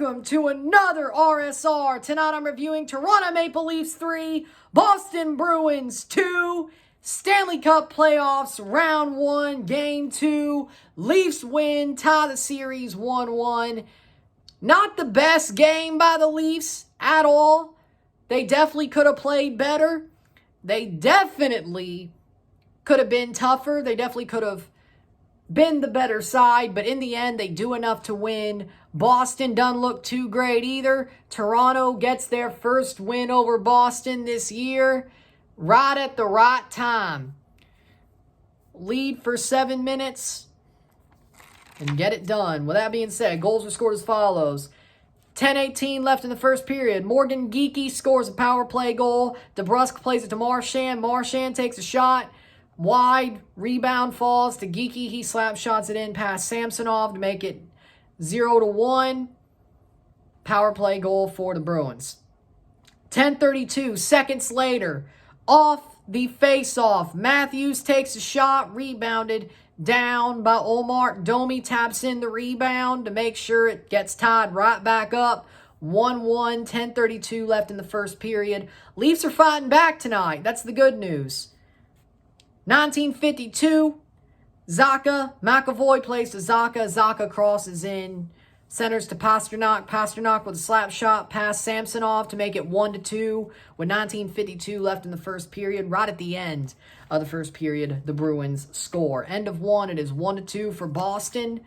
Welcome to another RSR. Tonight I'm reviewing Toronto Maple Leafs 3, Boston Bruins 2, Stanley Cup Playoffs, Round 1, Game 2. Leafs win, tie the series 1-1. Not the best game by the Leafs at all. They definitely could have played better. They definitely could have been tougher. They definitely could have been the better side, but in the end, they do enough to win. Boston doesn't look too great either. Toronto gets their first win over Boston this year, right at the right time. Lead for 7 minutes and get it done. With that being said, goals were scored as follows. 10:18 left in the first period. Morgan Geekie scores a power play goal. DeBrusque plays it to Marchand. Marchand takes a shot. Wide, rebound falls to Geekie. He slap shots it in past Samsonov to make it 0-1. Power play goal for the Bruins. 10:32 seconds later, off the face-off. Matthews takes a shot, rebounded down by Omar. Domi taps in the rebound to make sure it gets tied right back up. 1-1, 10:32 left in the first period. Leafs are fighting back tonight. That's the good news. 1952, Zacha, McAvoy plays to Zacha. Zacha crosses in, centers to Pasternak. Pasternak with a slap shot past Samsonov to make it 1-2 with 19:52 left in the first period. Right at the end of the first period, the Bruins score. End of one, it is 1-2 for Boston.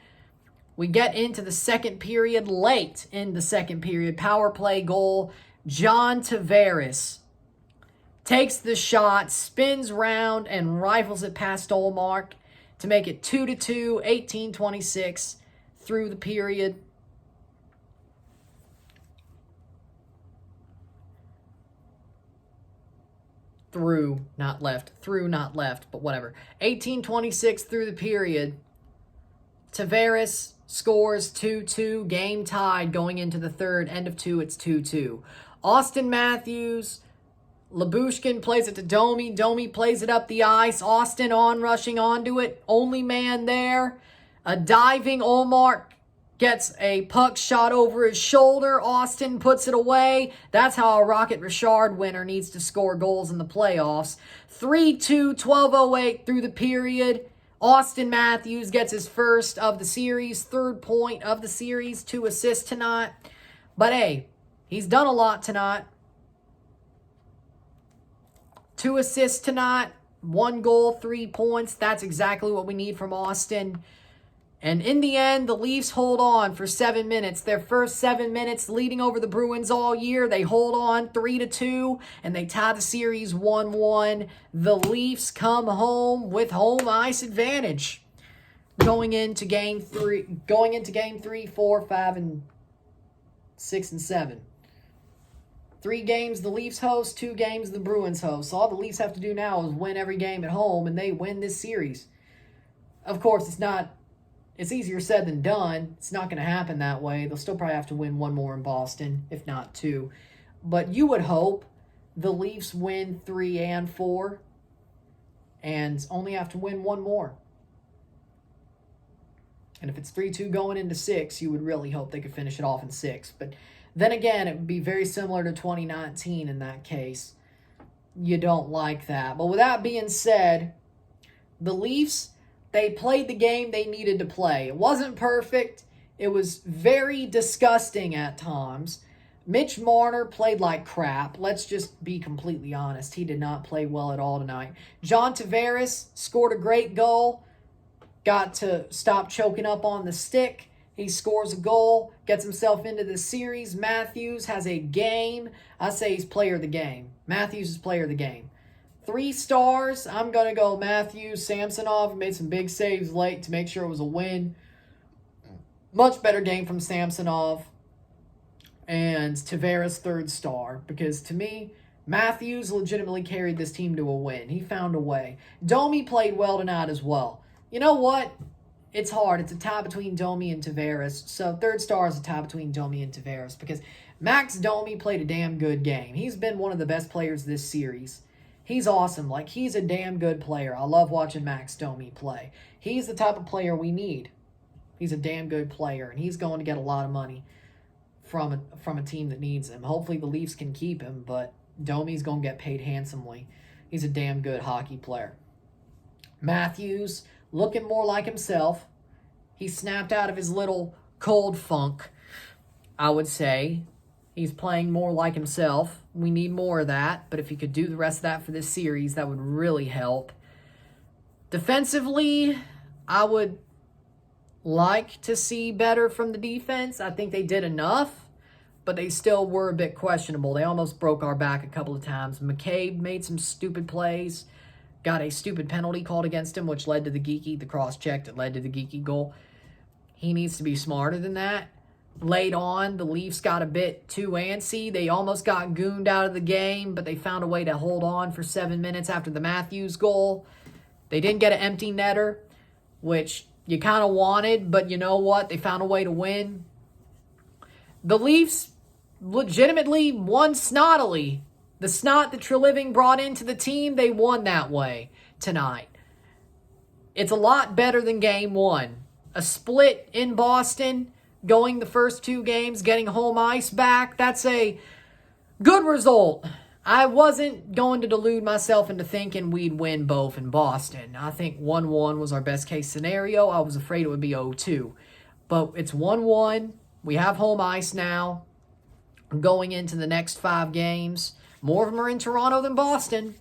We get into the second period, late in the second period. Power play goal, John Tavares takes the shot, spins round, and rifles it past Olmark to make it 2-2, 18:26 through the period. Through, not left, but whatever. 18:26 through the period. Tavares scores 2-2, game tied going into the third. End of two, it's 2-2. Austin Matthews, Labushkin plays it to Domi. Domi plays it up the ice. Austin rushing onto it. Only man there. A diving Olmark gets a puck shot over his shoulder. Austin puts it away. That's how a Rocket Richard winner needs to score goals in the playoffs. 3-2, 12:08 through the period. Austin Matthews gets his first of the series, third point of the series, 2 assists tonight. But hey, he's done a lot tonight. 2 assists tonight, 1 goal, 3 points. That's exactly what we need from Austin. And in the end, the Leafs hold on for 7 minutes. Their first 7 minutes leading over the Bruins all year. They hold on 3-2, and they tie the series 1-1. The Leafs come home with home ice advantage going into game 3, 4, 5, and 6, and 7. 3 games the Leafs host, 2 games the Bruins host. So all the Leafs have to do now is win every game at home, and they win this series. Of course, it's easier said than done. It's not going to happen that way. They'll still probably have to win 1 more in Boston, if not 2. But you would hope the Leafs win 3 and 4 and only have to win 1 more. And if it's 3-2 going into 6, you would really hope they could finish it off in 6. But then again, it would be very similar to 2019 in that case. You don't like that. But with that being said, the Leafs, they played the game they needed to play. It wasn't perfect. It was very disgusting at times. Mitch Marner played like crap. Let's just be completely honest. He did not play well at all tonight. John Tavares scored a great goal. Got to stop choking up on the stick. He scores a goal, gets himself into the series. Matthews has a game. I say he's player of the game. Matthews is player of the game. 3 stars. I'm going to go Matthews. Samsonov made some big saves late to make sure it was a win. Much better game from Samsonov. And Tavares, 3rd star. Because to me, Matthews legitimately carried this team to a win. He found a way. Domi played well tonight as well. You know what? It's hard. It's a tie between Domi and Tavares. So 3rd star is a tie between Domi and Tavares because Max Domi played a damn good game. He's been one of the best players this series. He's awesome. He's a damn good player. I love watching Max Domi play. He's the type of player we need. He's a damn good player, and he's going to get a lot of money. from a team that needs him. Hopefully the Leafs can keep him, but Domi's going to get paid handsomely. He's a damn good hockey player. Matthews, looking more like himself. He snapped out of his little cold funk, I would say. He's playing more like himself. We need more of that, but if he could do the rest of that for this series, that would really help. Defensively, I would like to see better from the defense. I think they did enough, but they still were a bit questionable. They almost broke our back a couple of times. McCabe made some stupid plays, got a stupid penalty called against him, which led to the cross-check that led to the geeky goal. He needs to be smarter than that. Late on, the Leafs got a bit too antsy. They almost got gooned out of the game, but they found a way to hold on for 7 minutes after the Matthews goal. They didn't get an empty netter, which you kind of wanted, but you know what? They found a way to win. The Leafs legitimately won snottily. The snot that Treliving brought into the team, they won that way tonight. It's a lot better than Game 1. A split in Boston, going the first 2 games, getting home ice back, that's a good result. I wasn't going to delude myself into thinking we'd win both in Boston. I think 1-1 was our best case scenario. I was afraid it would be 0-2. But it's 1-1. We have home ice now going into the next 5 games. More of them are in Toronto than Boston.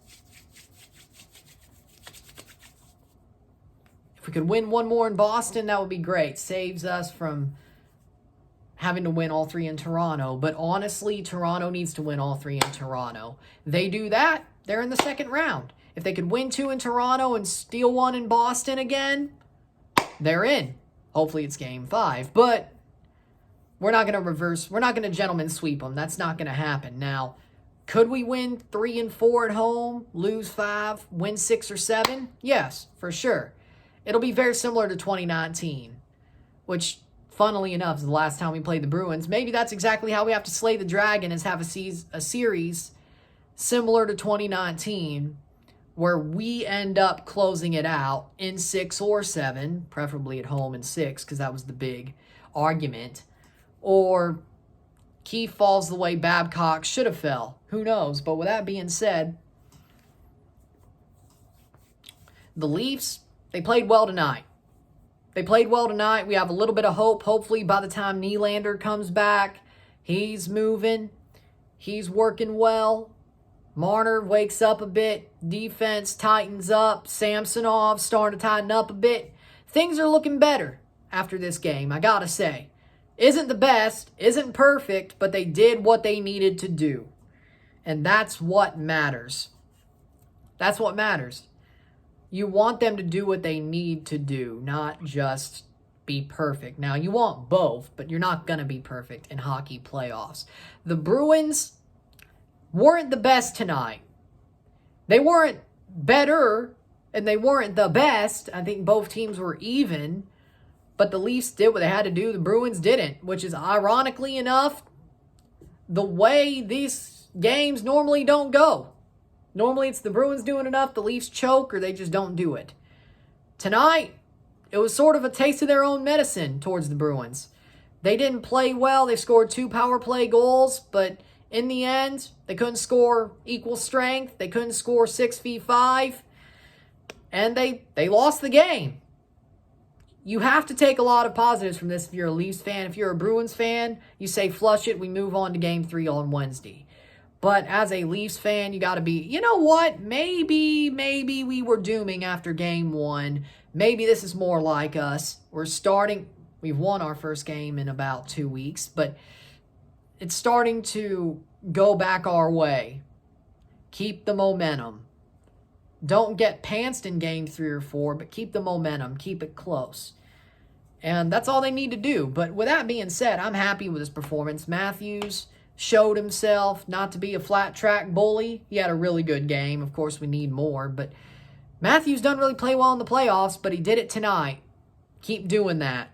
If we could win 1 more in Boston, that would be great. Saves us from having to win all 3 in Toronto. But honestly, Toronto needs to win all 3 in Toronto. They do that, they're in the second round. If they could win 2 in Toronto and steal 1 in Boston again, they're in. Hopefully it's Game 5. But we're not going to gentleman sweep them. That's not going to happen. Now, could we win 3 and 4 at home, lose 5, win 6 or 7? Yes, for sure. It'll be very similar to 2019, which, funnily enough, is the last time we played the Bruins. Maybe that's exactly how we have to slay the dragon, is have a series similar to 2019, where we end up closing it out in 6 or 7, preferably at home in 6, because that was the big argument. Or Keefe falls the way Babcock should have fell. Who knows? But with that being said, the Leafs, they played well tonight. They played well tonight. We have a little bit of hope. Hopefully by the time Nylander comes back, he's moving. He's working well. Marner wakes up a bit. Defense tightens up. Samsonov starting to tighten up a bit. Things are looking better after this game, I gotta say. Isn't the best, isn't perfect, but they did what they needed to do. And that's what matters. That's what matters. You want them to do what they need to do, not just be perfect. Now, you want both, but you're not going to be perfect in hockey playoffs. The Bruins weren't the best tonight. They weren't better, and they weren't the best. I think both teams were even, but the Leafs did what they had to do. The Bruins didn't, which is, ironically enough, the way these games normally don't go. Normally, it's the Bruins doing enough, the Leafs choke, or they just don't do it. Tonight, it was sort of a taste of their own medicine towards the Bruins. They didn't play well. They scored 2 power play goals, but in the end, they couldn't score equal strength. They couldn't score 6v5, and they lost the game. You have to take a lot of positives from this if you're a Leafs fan. If you're a Bruins fan, you say flush it, we move on to Game 3 on Wednesday. But as a Leafs fan, you got to be, you know what? Maybe we were dooming after Game 1. Maybe this is more like us. We've won our first game in about 2 weeks, but it's starting to go back our way. Keep the momentum. Don't get pantsed in Game 3 or 4, but keep the momentum. Keep it close. And that's all they need to do. But with that being said, I'm happy with his performance. Matthews showed himself not to be a flat track bully. He had a really good game. Of course, we need more, but Matthews doesn't really play well in the playoffs, but he did it tonight. Keep doing that.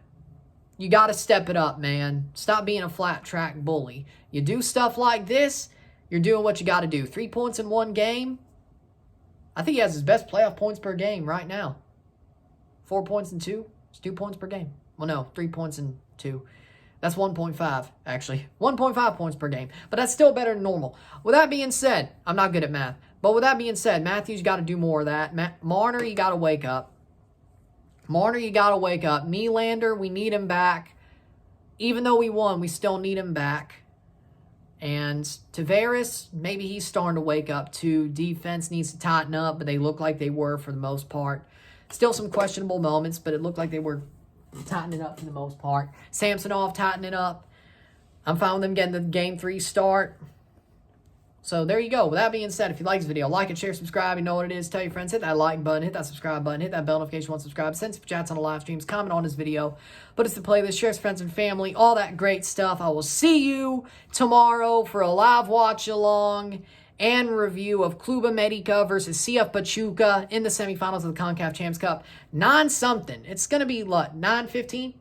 You got to step it up, man. Stop being a flat track bully. You do stuff like this, you're doing what you got to do. 3 points in 1 game. I think he has his best playoff points per game right now. 4 points in 2. It's 2 points per game. Well, no, 3 points in 2. That's 1.5, actually. 1.5 points per game. But that's still better than normal. With that being said, I'm not good at math. But with that being said, Matthews got to do more of that. Marner, you got to wake up. Marner, you got to wake up. Nylander, we need him back. Even though we won, we still need him back. And Tavares, maybe he's starting to wake up too. Defense needs to tighten up, but they look like they were for the most part. Still some questionable moments, but it looked like they were tightening up for the most part. Samsonov tightening up. I'm fine with them getting the Game 3 start. So there you go. With that being said, if you like this video, like it, share, subscribe. You know what it is. Tell your friends. Hit that like button. Hit that subscribe button. Hit that bell notification once subscribed. Send super chats on the live streams. Comment on this video. Put us to playlist. Share with friends and family. All that great stuff. I will see you tomorrow for a live watch along and review of Club America versus CF Pachuca in the semifinals of the CONCACAF Champions Cup. 9-something. It's going to be, what, 9:15?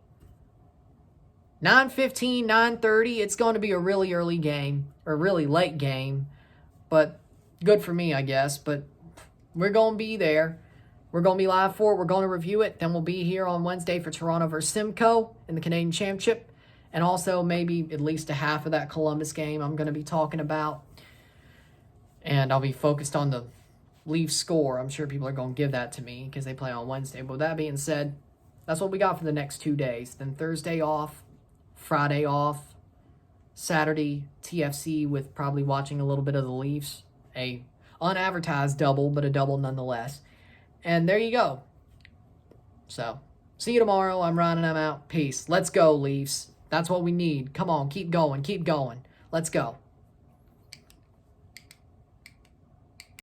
9:15, 9:30. It's going to be a really early game, or really late game. But good for me, I guess. But we're going to be there. We're going to be live for it. We're going to review it. Then we'll be here on Wednesday for Toronto versus Simcoe in the Canadian Championship. And also maybe at least a half of that Columbus game I'm going to be talking about. And I'll be focused on the Leafs score. I'm sure people are going to give that to me because they play on Wednesday. But with that being said, that's what we got for the next 2 days. Then Thursday off, Friday off, Saturday, TFC with probably watching a little bit of the Leafs. A unadvertised double, but a double nonetheless. And there you go. So, see you tomorrow. I'm Ryan and I'm out. Peace. Let's go, Leafs. That's what we need. Come on, keep going, keep going. Let's go.